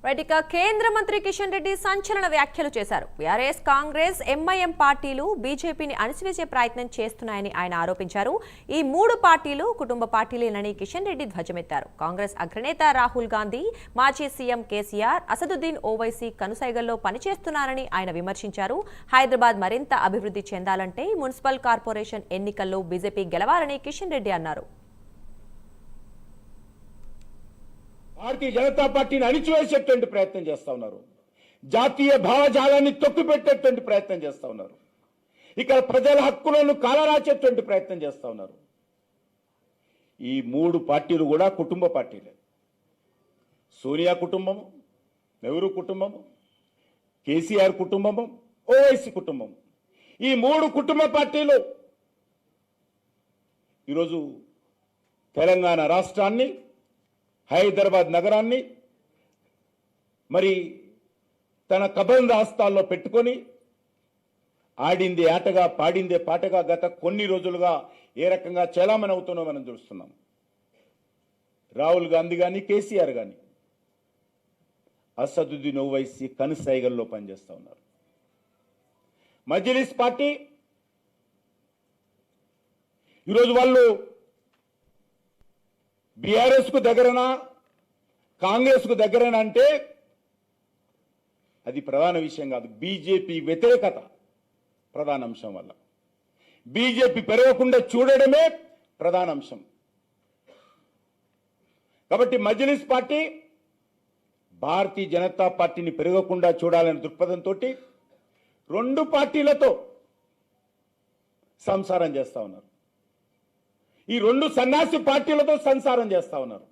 Right ఇక కేంద్ర మంత్రి కిషన్ రెడ్డి సంచలన వ్యాఖ్యలు చేశారు. బీఆర్ఎస్, కాంగ్రెస్, ఎంఐఎం పార్టీలు బీజేపీని అణిచివేసే ప్రయత్నం చేస్తున్నాయని ఆయన ఆరోపించారు. ఈ మూడు పార్టీలు కుటుంబ పార్టీలేనని కిషన్ రెడ్డి ధ్వజమెత్తారు. కాంగ్రెస్ అగ్రనేత రాహుల్ గాంధీ, మాజీ సీఎం కేసీఆర్, అసదుద్దీన్ ఓవైసీ కనుసైగల్లో పనిచేస్తున్నారని ఆయన విమర్శించారు. హైదరాబాద్ మరింత అభివృద్ధి చెందాలంటే మున్సిపల్ కార్పొరేషన్ ఎన్నికల్లో బీజేపీ గెలవాలని కిషన్ రెడ్డి అన్నారు. భారతీయ జనతా పార్టీని అణిచివేసేటువంటి ప్రయత్నం చేస్తా ఉన్నారు. జాతీయ భావజాలాన్ని తొక్కిపెట్టేటువంటి ప్రయత్నం చేస్తా ఉన్నారు. ఇక్కడ ప్రజల హక్కులను కాలరాచేటువంటి ప్రయత్నం చేస్తా ఉన్నారు. ఈ మూడు పార్టీలు కూడా కుటుంబ పార్టీలే. సోనియా కుటుంబము, నెహ్రూ కుటుంబము, కేసీఆర్ కుటుంబము, ఓవైసీ కుటుంబం. ఈ మూడు కుటుంబ పార్టీలు ఈరోజు తెలంగాణ రాష్ట్రాన్ని, హైదరాబాద్ నగరాన్ని మరి తన కబంధ హస్తాల్లో పెట్టుకొని ఆడిందే ఆటగా పాడిందే పాటగా గత కొన్ని రోజులుగా ఏ రకంగా చలామణి అవుతుందో మనం చూస్తున్నాం. రాహుల్ గాంధీ కానీ, కేసీఆర్ కానీ అసదుద్దీన్ ఓవైసీ కనుసైగల్లో పనిచేస్తూ ఉన్నారు. మజ్లిస్ పార్టీ ఈరోజు వాళ్ళు బీఆర్ఎస్ కు దగ్గరనా, కాంగ్రెస్ కు దగ్గరనా అంటే అది ప్రధాన విషయం కాదు. బీజేపీ వ్యతిరేకత ప్రధాన అంశం. వల్ల బీజేపీ పెరగకుండా చూడడమే ప్రధాన అంశం. కాబట్టి మజ్లిస్ పార్టీ భారతీయ జనతా పార్టీని పెరగకుండా చూడాలనే దృక్పథంతో రెండు పార్టీలతో సంసారం చేస్తా ఉన్నారు. ఈ రెండు సన్యాసి పార్టీలతో సంసారం చేస్తా ఉన్నారు.